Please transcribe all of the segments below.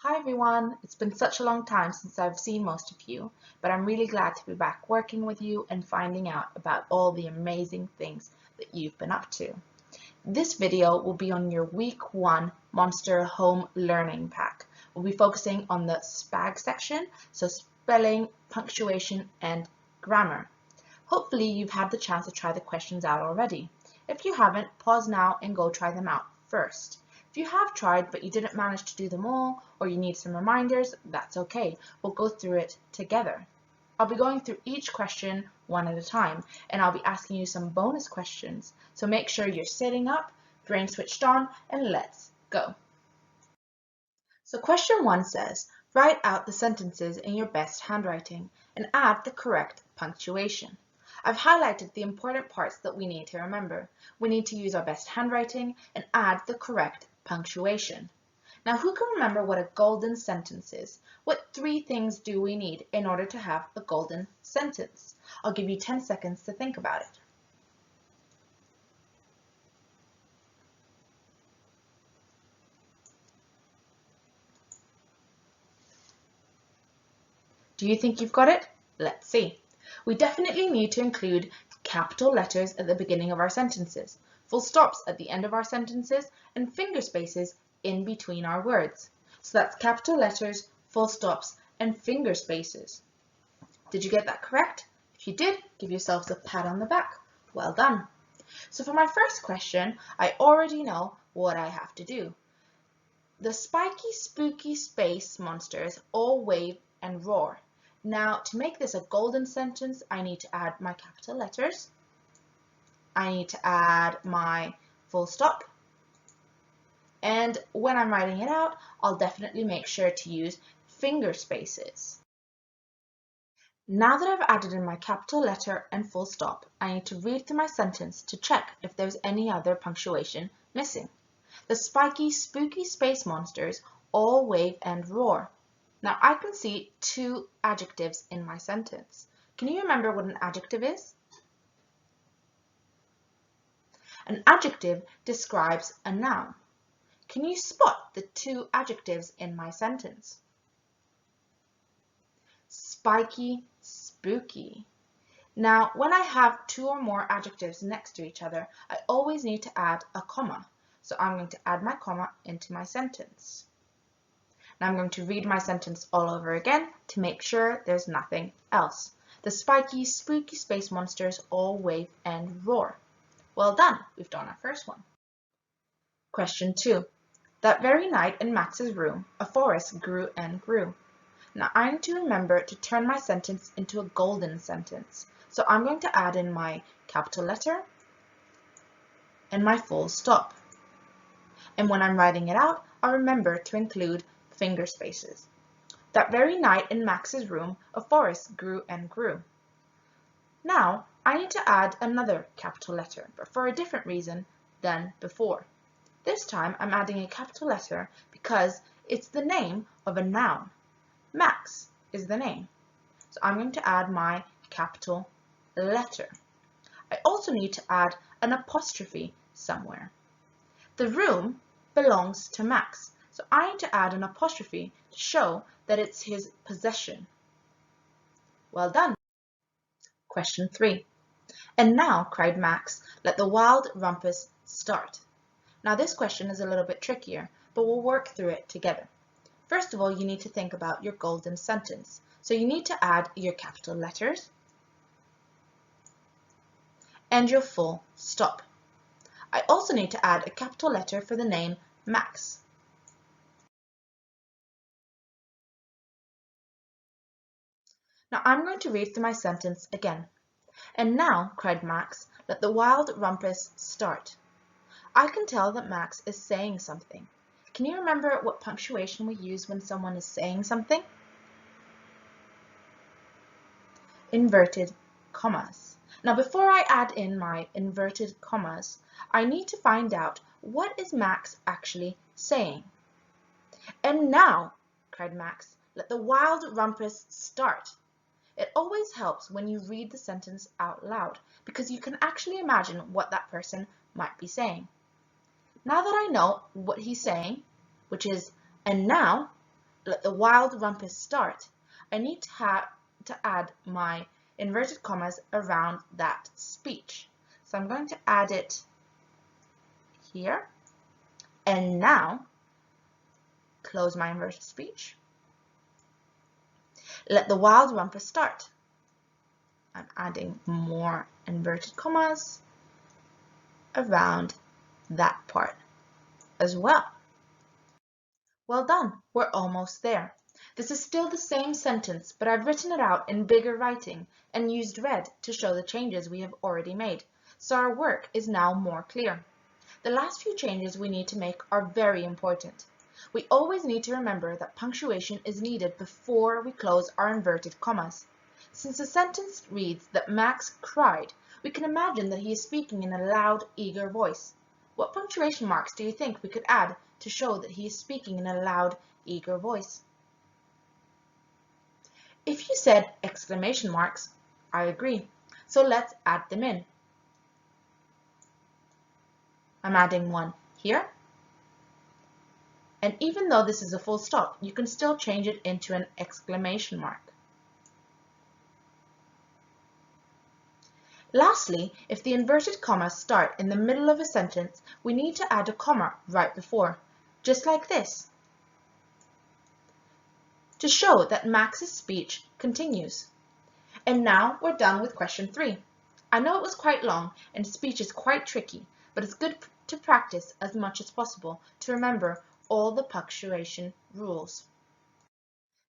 Hi everyone, it's been such a long time since I've seen most of you, but I'm really glad to be back working with you and finding out about all the amazing things that you've been up to. This video will be on your week 1 Monster Home Learning Pack. We'll be focusing on the SPAG section, so spelling, punctuation, and grammar. Hopefully you've had the chance to try the questions out already. If you haven't, pause now and go try them out first. If you have tried but you didn't manage to do them all, or you need some reminders, that's okay. We'll go through it together. I'll be going through each question one at a time, and I'll be asking you some bonus questions. So make sure you're sitting up, brain switched on, and let's go. So question 1 says, write out the sentences in your best handwriting and add the correct punctuation. I've highlighted the important parts that we need to remember. We need to use our best handwriting and add the correct punctuation. Now, who can remember what a golden sentence is? What 3 things do we need in order to have a golden sentence? I'll give you 10 seconds to think about it. Do you think you've got it? Let's see. We definitely need to include capital letters at the beginning of our sentences, full stops at the end of our sentences, and finger spaces in between our words. So that's capital letters, full stops, and finger spaces. Did you get that correct? If you did, give yourselves a pat on the back. Well done. So for my first question, I already know what I have to do. The spiky, spooky space monsters all wave and roar. Now, to make this a golden sentence, I need to add my capital letters. I need to add my full stop. And when I'm writing it out, I'll definitely make sure to use finger spaces. Now that I've added in my capital letter and full stop, I need to read through my sentence to check if there's any other punctuation missing. The spiky, spooky space monsters all wave and roar. Now I can see 2 adjectives in my sentence. Can you remember what an adjective is? An adjective describes a noun. Can you spot the 2 adjectives in my sentence? Spiky, spooky. Now, when I have 2 or more adjectives next to each other, I always need to add a comma. So I'm going to add my comma into my sentence. Now I'm going to read my sentence all over again to make sure there's nothing else. The spiky, spooky space monsters all wave and roar. Well done, we've done our first one. Question 2. That very night in Max's room, a forest grew and grew. Now I need to remember to turn my sentence into a golden sentence. So I'm going to add in my capital letter and my full stop. And when I'm writing it out, I'll remember to include finger spaces. That very night in Max's room, a forest grew and grew. Now, I need to add another capital letter, but for a different reason than before. This time, I'm adding a capital letter because it's the name of a noun. Max is the name. So I'm going to add my capital letter. I also need to add an apostrophe somewhere. The room belongs to Max. So I need to add an apostrophe to show that it's his possession. Well done. Question 3. And now, cried Max, let the wild rumpus start. Now this question is a little bit trickier, but we'll work through it together. First of all, you need to think about your golden sentence. So you need to add your capital letters and your full stop. I also need to add a capital letter for the name Max. Now I'm going to read through my sentence again. And now, cried Max, let the wild rumpus start. I can tell that Max is saying something. Can you remember what punctuation we use when someone is saying something? Inverted commas. Now before I add in my inverted commas, I need to find out what is Max actually saying. And now, cried Max, let the wild rumpus start. It always helps when you read the sentence out loud because you can actually imagine what that person might be saying. Now that I know what he's saying, which is, and now, let the wild rumpus start. I need to add my inverted commas around that speech. So I'm going to add it here. And now, close my inverted speech. Let the wild rumpus start. I'm adding more inverted commas around that part as well. Well done, we're almost there. This is still the same sentence, but I've written it out in bigger writing and used red to show the changes we have already made, so our work is now more clear. The last few changes we need to make are very important. We always need to remember that punctuation is needed before we close our inverted commas. Since the sentence reads that Max cried, we can imagine that he is speaking in a loud, eager voice. What punctuation marks do you think we could add to show that he is speaking in a loud, eager voice? If you said exclamation marks, I agree. So let's add them in. I'm adding one here. And even though this is a full stop, you can still change it into an exclamation mark. Lastly, if the inverted commas start in the middle of a sentence, we need to add a comma right before, just like this, to show that Max's speech continues. And now we're done with question 3. I know it was quite long and speech is quite tricky, but it's good to practice as much as possible to remember all the punctuation rules.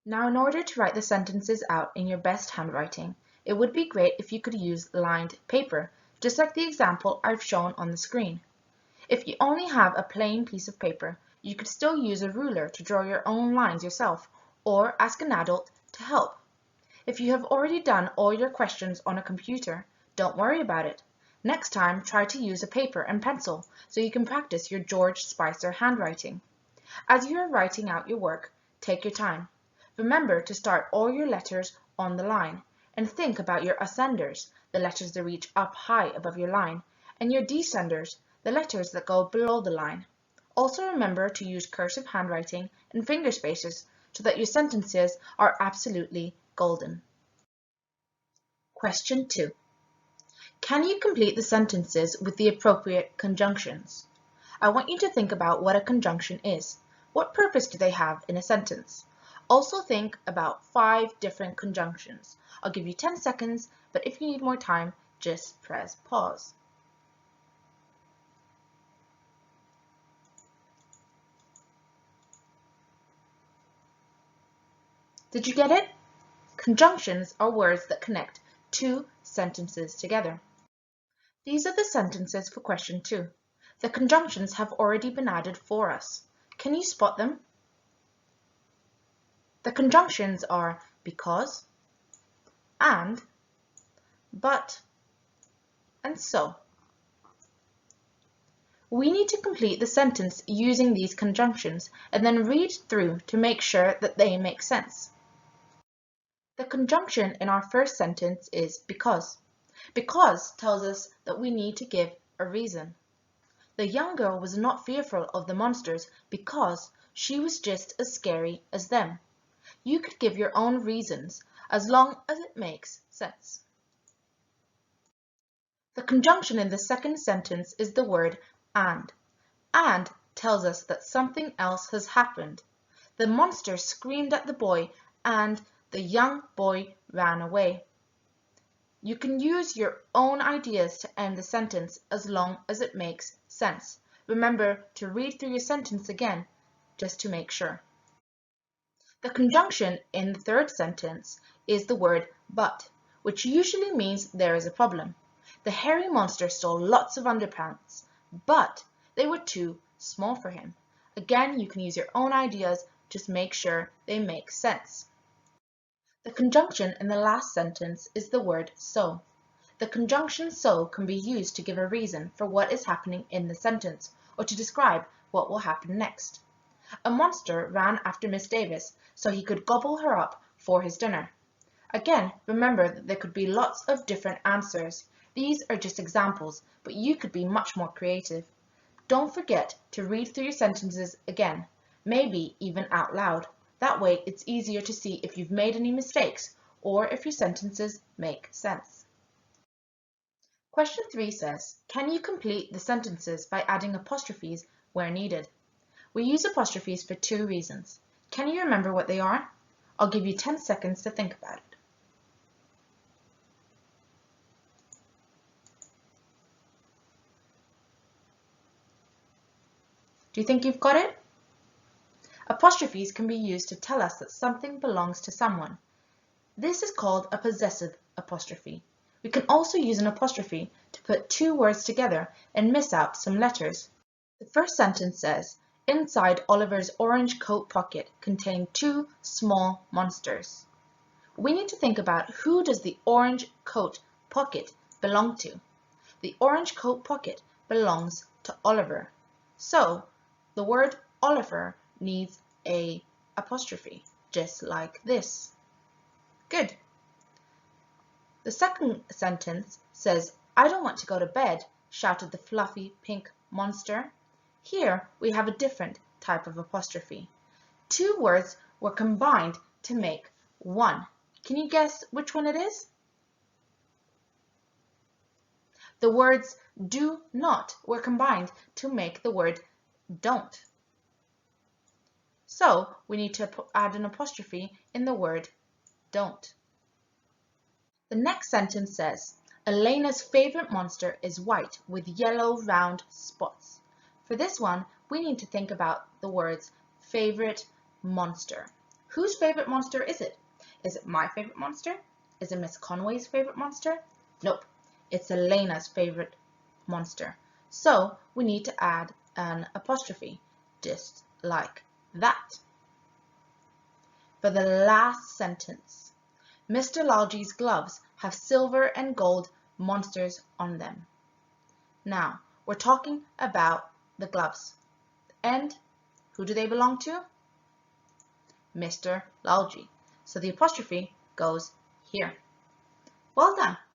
Now, in order to write the sentences out in your best handwriting, it would be great if you could use lined paper, just like the example I've shown on the screen. If you only have a plain piece of paper, you could still use a ruler to draw your own lines yourself, or ask an adult to help. If you have already done all your questions on a computer, don't worry about it. Next time, try to use a paper and pencil so you can practice your George Spicer handwriting. As you are writing out your work, take your time. Remember to start all your letters on the line, and think about your ascenders, the letters that reach up high above your line, and your descenders, the letters that go below the line. Also remember to use cursive handwriting and finger spaces so that your sentences are absolutely golden. Question 2. Can you complete the sentences with the appropriate conjunctions? I want you to think about what a conjunction is. What purpose do they have in a sentence? Also think about 5 different conjunctions. I'll give you 10 seconds, but if you need more time, just press pause. Did you get it? Conjunctions are words that connect 2 sentences together. These are the sentences for question 2. The conjunctions have already been added for us. Can you spot them? The conjunctions are because, and, but, and so. We need to complete the sentence using these conjunctions and then read through to make sure that they make sense. The conjunction in our first sentence is because. Because tells us that we need to give a reason. The young girl was not fearful of the monsters because she was just as scary as them. You could give your own reasons as long as it makes sense. The conjunction in the second sentence is the word and. And tells us that something else has happened. The monster screamed at the boy and the young boy ran away. You can use your own ideas to end the sentence as long as it makes sense. Remember to read through your sentence again, just to make sure. The conjunction in the third sentence is the word but, which usually means there is a problem. The hairy monster stole lots of underpants, but they were too small for him. Again, you can use your own ideas, just make sure they make sense. The conjunction in the last sentence is the word so. The conjunction so can be used to give a reason for what is happening in the sentence or to describe what will happen next. A monster ran after Miss Davis so he could gobble her up for his dinner. Again, remember that there could be lots of different answers. These are just examples, but you could be much more creative. Don't forget to read through your sentences again, maybe even out loud. That way it's easier to see if you've made any mistakes or if your sentences make sense. Question 3 says, can you complete the sentences by adding apostrophes where needed? We use apostrophes for 2 reasons. Can you remember what they are? I'll give you 10 seconds to think about it. Do you think you've got it? Apostrophes can be used to tell us that something belongs to someone. This is called a possessive apostrophe. We can also use an apostrophe to put 2 words together and miss out some letters. The first sentence says, inside Oliver's orange coat pocket contained 2 small monsters. We need to think about who does the orange coat pocket belong to. The orange coat pocket belongs to Oliver. So the word Oliver needs a apostrophe, just like this. Good. The second sentence says, I don't want to go to bed, shouted the fluffy pink monster. Here we have a different type of apostrophe. 2 words were combined to make 1. Can you guess which one it is? The words do not were combined to make the word don't. So we need to add an apostrophe in the word don't. The next sentence says, Elena's favorite monster is white with yellow round spots. For this one, we need to think about the words favorite monster. Whose favorite monster is it? Is it my favorite monster? Is it Miss Conway's favorite monster? Nope, it's Elena's favorite monster. So we need to add an apostrophe, just like that. For the last sentence, Mr. Lalji's gloves have silver and gold monsters on them. Now, we're talking about the gloves. And who do they belong to? Mr. Lalji. So the apostrophe goes here. Well done.